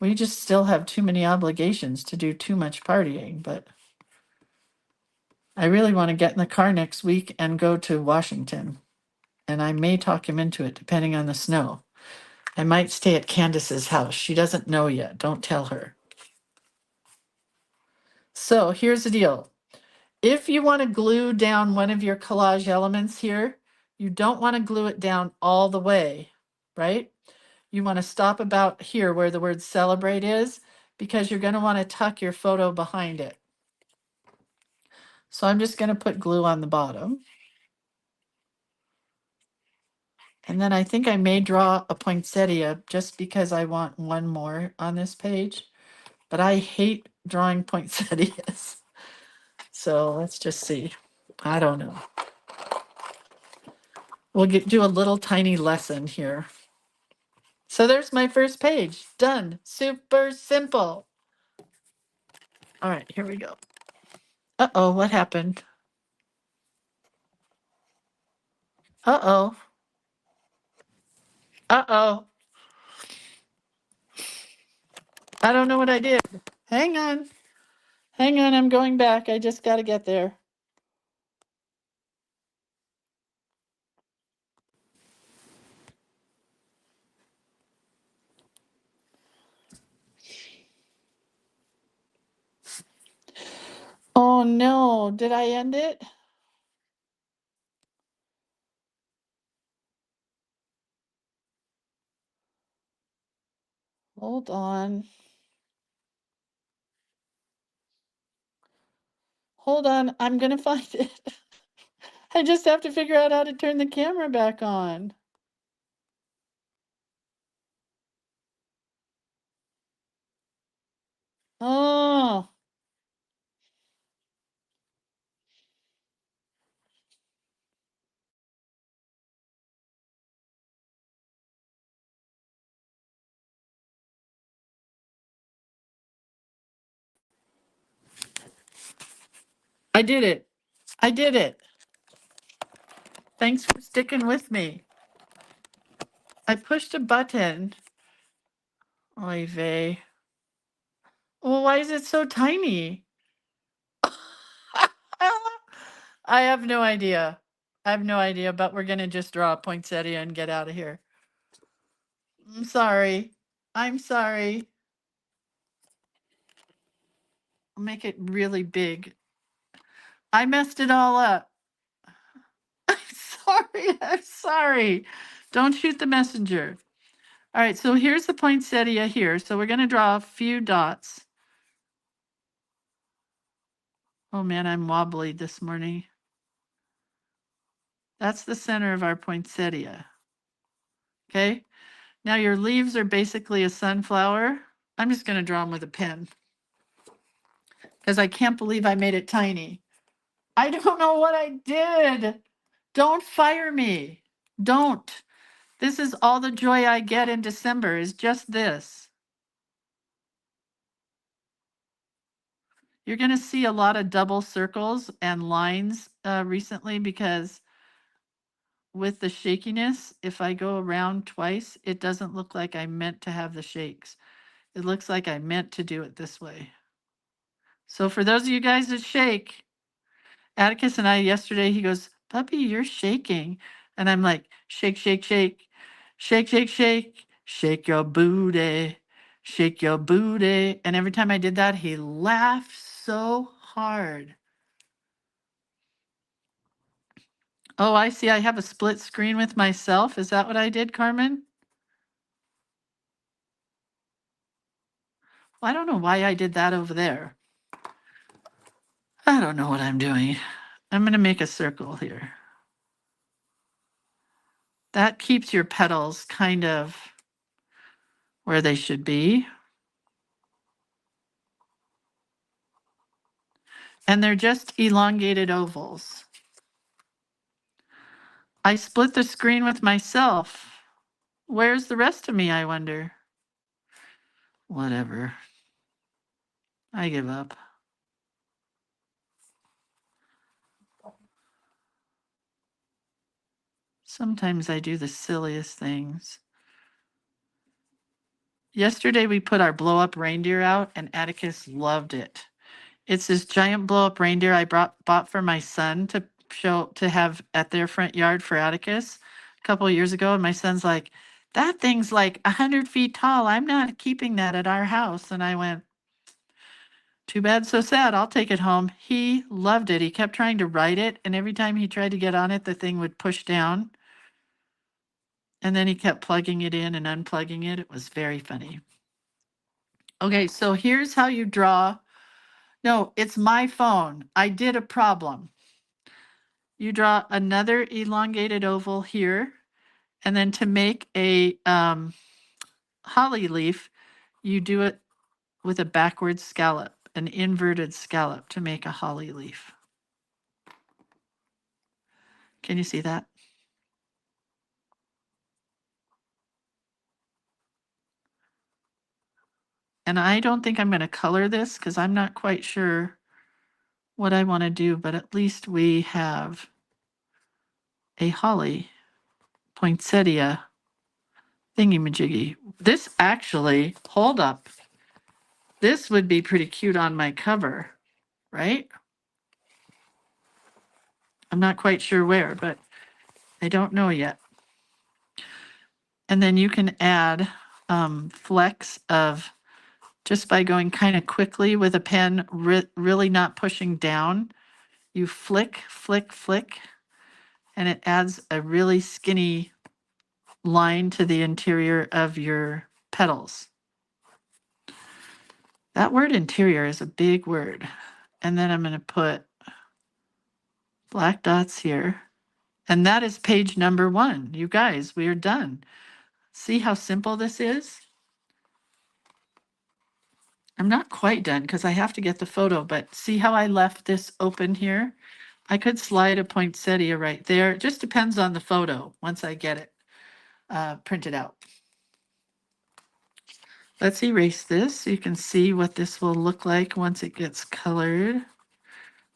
We just still have too many obligations to do too much partying, but I really want to get in the car next week and go to Washington. And I may talk him into it, depending on the snow. I might stay at Candace's house. She doesn't know yet. Don't tell her. So here's the deal. If you want to glue down one of your collage elements here, you don't want to glue it down all the way, right? You want to stop about here where the word celebrate is, because you're going to want to tuck your photo behind it. So I'm just going to put glue on the bottom. And then I think I may draw a poinsettia just because I want one more on this page. But I hate drawing poinsettias. So let's just see. I don't know. We'll do a little tiny lesson here. So there's my first page. Done. Super simple. All right, here we go. Uh-oh, what happened? Uh-oh. Uh-oh. I don't know what I did. Hang on. Hang on, I'm going back. I just got to get there. Oh no, did I end it? Hold on. Hold on, I'm gonna find it. I just have to figure out how to turn the camera back on. Oh, I did it. I did it. Thanks for sticking with me. I pushed a button. Oy vey. Well, why is it so tiny? I have no idea. I have no idea, but we're going to just draw a poinsettia and get out of here. I'm sorry. I'm sorry. I'll make it really big. I messed it all up. I'm sorry. I'm sorry. Don't shoot the messenger. All right, so here's the poinsettia here. So we're going to draw a few dots. Oh man, I'm wobbly this morning. That's the center of our poinsettia. Okay, now your leaves are basically a sunflower. I'm just going to draw them with a pen because I can't believe I made it tiny. I don't know what I did. Don't fire me. Don't. This is all the joy I get in December is just this. You're going to see a lot of double circles and lines recently because with the shakiness, if I go around twice, it doesn't look like I meant to have the shakes. It looks like I meant to do it this way. So for those of you guys that shake, Atticus and I yesterday, he goes, "Puppy, you're shaking." And I'm like, "Shake, shake, shake, shake, shake, shake, shake your booty, shake your booty." And every time I did that, he laughed so hard. Oh, I see. I have a split screen with myself. Is that what I did, Carmen? Well, I don't know why I did that over there. I don't know what I'm doing. I'm going to make a circle here. That keeps your petals kind of where they should be. And they're just elongated ovals. I split the screen with myself. Where's the rest of me, I wonder? Whatever. I give up. Sometimes I do the silliest things. Yesterday we put our blow up reindeer out and Atticus loved it. It's this giant blow up reindeer I bought for my son to have at their front yard for Atticus a couple of years ago. And my son's like, "That thing's like 100 feet tall. I'm not keeping that at our house." And I went, "Too bad, so sad. I'll take it home." He loved it. He kept trying to ride it. And every time he tried to get on it, the thing would push down. And then he kept plugging it in and unplugging it. It was very funny. Okay, so here's how you draw. No, it's my phone. I did a problem. You draw another elongated oval here, And then to make a holly leaf, you do it with a backward scallop, an inverted scallop to make a holly leaf. Can you see that? And I don't think I'm going to color this because I'm not quite sure what I want to do, but at least we have a holly poinsettia thingy-majiggy. This actually, hold up. This would be pretty cute on my cover, right? I'm not quite sure where, but I don't know yet. And then you can add flecks of, just by going kind of quickly with a pen, really not pushing down. You flick, flick, flick, and it adds a really skinny line to the interior of your petals. That word interior is a big word. And then I'm going to put black dots here. And that is page number 1. You guys, we are done. See how simple this is? I'm not quite done because I have to get the photo, but see how I left this open here? I could slide a poinsettia right there. It just depends on the photo once I get it printed out. Let's erase this so you can see what this will look like once it gets colored.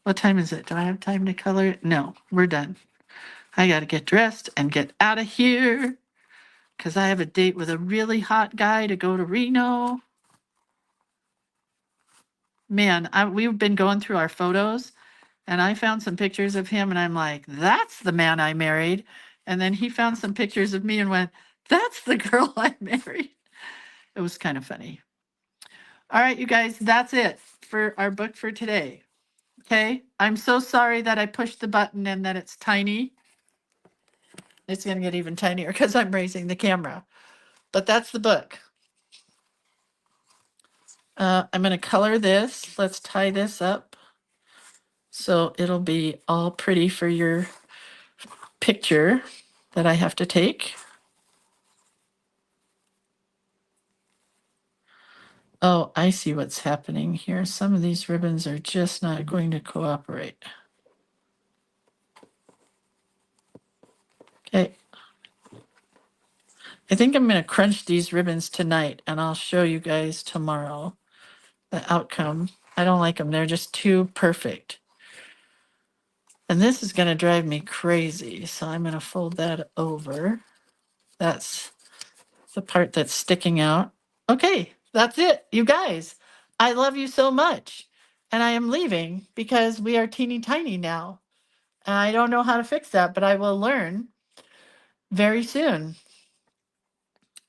What time is it? Do I have time to color it? No, we're done. I got to get dressed and get out of here because I have a date with a really hot guy to go to Reno. Man, we've been going through our photos and I found some pictures of him and I'm like, that's the man I married. And then he found some pictures of me and went, that's the girl I married. It was kind of funny. All right, you guys, that's it for our book for today. Okay, I'm so sorry that I pushed the button and that it's tiny. It's going to get even tinier because I'm raising the camera. But that's the book. I'm going to color this. Let's tie this up so it'll be all pretty for your picture that I have to take. Oh, I see what's happening here. Some of these ribbons are just not going to cooperate. Okay. I think I'm going to crunch these ribbons tonight and I'll show you guys tomorrow the outcome. I don't like them. They're just too perfect. And this is going to drive me crazy. So I'm going to fold that over. That's the part that's sticking out. Okay, that's it, you guys. I love you so much. And I am leaving because we are teeny tiny now. And I don't know how to fix that, but I will learn very soon.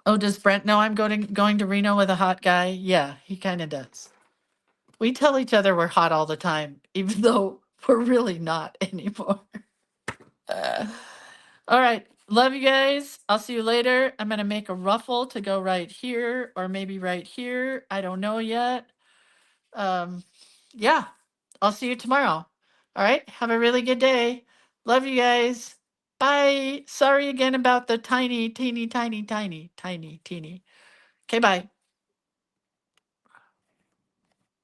Oh, does Brent know I'm going to Reno with a hot guy? Yeah, he kind of does. We tell each other we're hot all the time, even though we're really not anymore. All right. Love you guys. I'll see you later. I'm going to make a ruffle to go right here or maybe right here. I don't know yet. Yeah. I'll see you tomorrow. All right. Have a really good day. Love you guys. Bye. Sorry again about the tiny, teeny, tiny, tiny, tiny, teeny. Okay, bye.